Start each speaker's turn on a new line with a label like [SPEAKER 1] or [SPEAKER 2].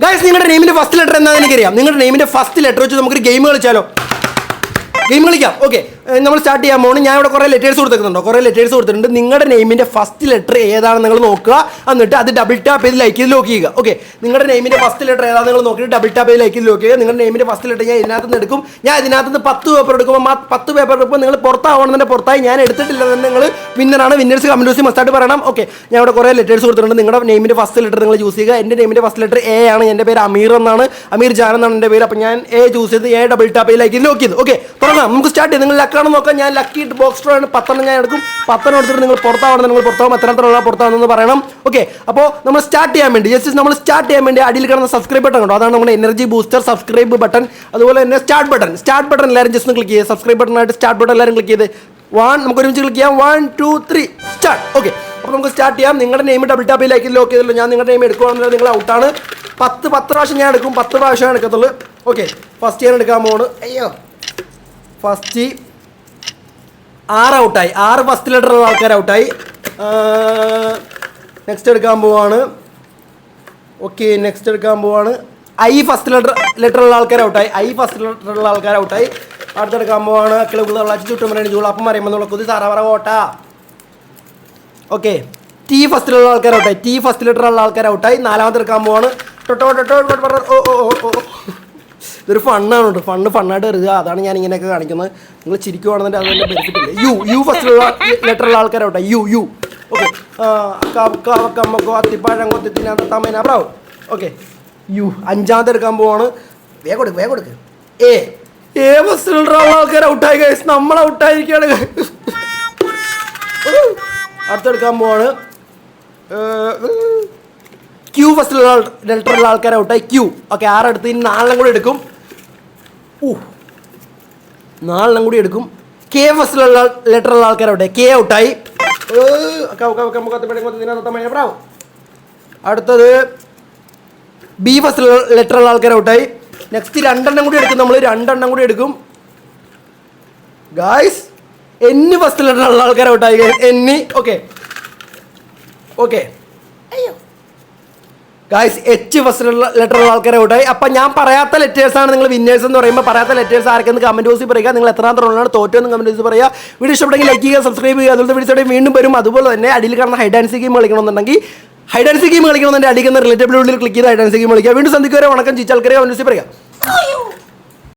[SPEAKER 1] Guys നിങ്ങളുടെ നെയിമിന്റെ first letter എന്താണെന്ന് എനിക്കറിയാം. നിങ്ങളുടെ നെയിമിന്റെ ഫസ്റ്റ് ലെറ്റർ വെച്ച് നമുക്കൊരു ഗെയിം കളിച്ചാലോ? ഗെയിം കളിക്കാം. ഓക്കെ, നമ്മൾ സ്റ്റാർട്ട് ചെയ്യാൻ പോകുന്നു. ഞാൻ ഇവിടെ കുറേ ലെറ്റേഴ്സ് കൊടുത്തിട്ടുണ്ടോ? കുറേ ലെറ്റേഴ്സ് കൊടുത്തിട്ടുണ്ട്. നിങ്ങളുടെ നെയിമിൻ്റെ ഫസ്റ്റ് ലെറ്റർ ഏതാണെന്ന് നിങ്ങൾ നോക്കുക. എന്നിട്ട് അത് ഡബിൾ ടാപ്പ് ചെയ്ത് ലൈക്ക് ചെയ്ത് ലോക്ക് ചെയ്യുക. ഓക്കെ, നിങ്ങളുടെ നെയിമിൻ്റെ ഫസ്റ്റ് ലെറ്റർ ഏതാണെന്ന് നിങ്ങൾ നോക്കിയിട്ട് ഡബിൾ ടാപ്പ് ചെയ്ത് ലൈക്ക് ചെയ്ത് ലോക്ക് ചെയ്യുക. നിങ്ങളുടെ നെയിമിൻ്റെ ഫസ്റ്റ് ലെറ്റർ ഞാൻ ഇതിനകത്ത് നിന്ന് എടുക്കും. ഞാൻ ഇതിനകത്ത് നിന്ന് 10 പേപ്പർ എടുക്കുമ്പോൾ 10 പേപ്പർ എടുക്കുമ്പോൾ നിങ്ങൾ പുറത്താവണമെന്നെ പുറത്തായി. ഞാൻ എടുത്തിട്ടില്ലെന്ന് നിങ്ങൾ വിന്നറാണ്. വിന്നേഴ്സ് കമൻറ്റ് ബോക്സിൽ മസ്റ്റായിട്ട് പറയണം. ഓക്കെ, ഞാൻ ഇവിടെ കുറേ ലെറ്റേഴ്സ് കൊടുത്തിട്ടുണ്ട്. നിങ്ങളുടെ നെയിമിൻ്റെ ഫസ്റ്റ് ലെറ്റർ നിങ്ങൾ ചൂസ് ചെയ്യുക. എൻ്റെ നെയിമിൻ്റെ ഫസ്റ്റ് ലെറ്റർ എ ആണ്. എൻ്റെ പേര് അമീർ എന്നാണ്, അമീർ ജാൻ എന്നാണ് എൻ്റെ പേര്. അപ്പോൾ ഞാൻ എ ചൂസ് ചെയ്ത് എ ഡബിൾ ടാപ്പ് ചെയ്ത് ലൈക്ക് ചെയ്ത് ലോക്ക് ചെയ്തു. ഓക്കെ, തുടങ്ങാം. നമുക്ക് സ്റ്റാർട്ട് ചെയ്യാം. നിങ്ങൾ ലക്കാണെന്ന് നോക്കാം. ഞാൻ ലക്കി ബോക്സ് ഡ്രോ ആണ്. 10 ഞാൻ എടുക്കും. 10 എടുത്തിട്ട് നിങ്ങൾ പുറത്താവണം. നിങ്ങൾ പുറത്താവും. എത്രത്തോളം പുറത്താവണമെന്ന് പറയണം. ഓക്കെ, അപ്പോൾ നമ്മൾ സ്റ്റാർട്ട് ചെയ്യാൻ വേണ്ടി നമ്മൾ സ്റ്റാർട്ട് ചെയ്യാൻ വേണ്ടി അടിയിൽ കിടന്ന സബ്സ്ക്രൈബ് ബട്ടൺ ഉണ്ടോ? അതാണ് നമ്മുടെ എനർജി ബൂസ്റ്റർ സബ്സ്ക്രൈബ് ബട്ടൺ. അതുപോലെ തന്നെ സ്റ്റാർട്ട് ബട്ടൺ എല്ലാവരും ജസ്റ്റ് ഒന്ന് ക്ലിക്ക് ചെയ്യുക. സബ്സ്ക്രൈബ് ബട്ടണായിട്ട് സ്റ്റാർട്ട് ബട്ടൺ എല്ലാവരും ക്ലിക്ക് ചെയ്ത് നമുക്ക് ഒരുമിച്ച് ക്ലിക്ക് ചെയ്യാം. 1 2 3 സ്റ്റാർട്ട്. ഓക്കെ, അപ്പോൾ നമുക്ക് സ്റ്റാർട്ട് ചെയ്യാം. നിങ്ങളുടെ name double tap like lock ചെയ്തല്ലോ. ഞാൻ നിങ്ങളുടെ നെയിം എടുക്കുകയാണെന്നുണ്ടെങ്കിൽ നിങ്ങൾ ഔട്ടാണ്. 10 പ്രാവശ്യം ഞാൻ എടുക്കും. 10 പ്രാവശ്യം എടുക്കത്തുള്ളൂ. ഓക്കെ, ഫസ്റ്റ് ഞാൻ എടുക്കാൻ പോകുന്നു. അയ്യോ, ഫസ്റ്റ് 6 ഔട്ടായി. 6 ഫസ്റ്റ് ലെറ്ററുള്ള ആൾക്കാർ ഔട്ടായി. നെക്സ്റ്റ് എടുക്കാൻ പോവാണ്. ഓക്കെ, നെക്സ്റ്റ് എടുക്കാൻ പോവാണ്. ഐ ഫസ്റ്റ് ലെറ്ററുള്ള ആൾക്കാർ ഔട്ടായി. ഐ ഫസ്റ്റ് ലെറ്ററുള്ള ആൾക്കാർ ഔട്ടായി. അടുത്തെടുക്കാൻ പോവാണ്. ചുറ്റും പറയുന്നത് ജൂൾ അപ്പം പറയുമ്പോൾ കൊതി സാറാ ഓട്ടാ. ഓക്കെ, ടി ഫസ്റ്റിലുള്ള ആൾക്കാർ ഔട്ടായി. ടി ഫസ്റ്റ് ലെറ്ററുള്ള ആൾക്കാർ ഔട്ടായി. 4ാമത്തെ എടുക്കാൻ പോവാണ്. ഇതൊരു ഫണ്ണാണ് കേട്ടോ. ഫണ്ണായിട്ട് എറിയുക. അതാണ് ഞാൻ ഇങ്ങനെയൊക്കെ കാണിക്കുന്നത്. നിങ്ങൾ ചിരിക്കുവാണെന്നുണ്ടെങ്കിൽ അതിൻ്റെ ബെനിഫിറ്റ് ഇല്ല. യു ഫസ്റ്റിലുള്ള ലെറ്ററുള്ള ആൾക്കാർ ഔട്ടായി. യു. ഓക്കെ, അത്തിപ്പഴം കൊത്തിത്തിനകത്ത് തമ്മേന ബ്രാവ്. Okay, you. 5ാമത്തെ എടുക്കാൻ പോവാണ്. വേഗം കൊടുക്ക്. എ ഫസ്റ്റിലുള്ള ആൾക്കാർ ഔട്ടായി. ഗൈസ്, നമ്മൾ ഔട്ടായിരിക്കുകയാണ്. അടുത്തെടുക്കാൻ പോവാണ്. ക്യൂ ഫസ്റ്റിലുള്ള ലെറ്ററുള്ള ആൾക്കാർ ഔട്ടായി. ക്യൂ. ഓക്കെ, 6 എടുത്ത് ഇനി 4 കൂടി എടുക്കും. 4 കൂടി എടുക്കും. കെ ഫസ്റ്റിലുള്ള ലെറ്ററുള്ള ആൾക്കാർ ഔട്ടായി. കെ ഔട്ടായി. അടുത്തത് ബി ഫസ്റ്റിലുള്ള ലെറ്ററുള്ള ആൾക്കാർ ഔട്ടായി. നെക്സ്റ്റ് 2 കൂടി എടുക്കും. നമ്മൾ 2 കൂടി എടുക്കും. ഗായ്സ്, എൻ ഫസ്റ്റ് ലെറ്ററുള്ള ആൾക്കാർ ഔട്ടായി. എന്നി. ഓക്കെ ഗായ്സ്, എച്ച് ഫസ്റ്റ് ലെറ്ററുള്ള ആൾക്കാരെ ഔട്ടായി. അപ്പം ഞാൻ പറയാത്ത ലെറ്റേഴ്സാണ് നിങ്ങൾ വിന്നേഴ്സ് എന്ന് പറയുമ്പോൾ. പറയാത്ത ലെറ്റേഴ്സ് ആർക്കെന്ന് കമൻറ്റ് ബോക്സിൽ പറയുക. നിങ്ങൾ എത്രാമത്തെ റൗണ്ടാണ് തോറ്റെന്ന് കമൻറ്റ് ബോക്സിൽ പറയുക. വീഡിയോ ഇഷ്ടപ്പെട്ടെങ്കിൽ ലൈക്ക് ചെയ്യുക, സബ്സ്ക്രൈബ് ചെയ്യുക. അതുപോലെ വീഡിയോയുടെ വീണ്ടും വരും. അതുപോലെ തന്നെ അടിയിൽ കാണുന്ന ഹൈഡ് ആൻഡ് സീക്ക് ഗെയിം കളിക്കണമെന്നുണ്ടെങ്കിൽ അടിക്കുന്ന റിലേറ്റബിൾ ഉള്ളിൽ ക്ലിക്ക് ചെയ്ത് ഹൈഡ് ആൻഡ് സീക്ക് ഗെയിം കളിക്കുക. വീണ്ടും സന്ധിക്കുക. വണക്കം. ചീച്ചാൽക്കരെ കമൻറ്റ് ബോക്സിൽ പറയുക.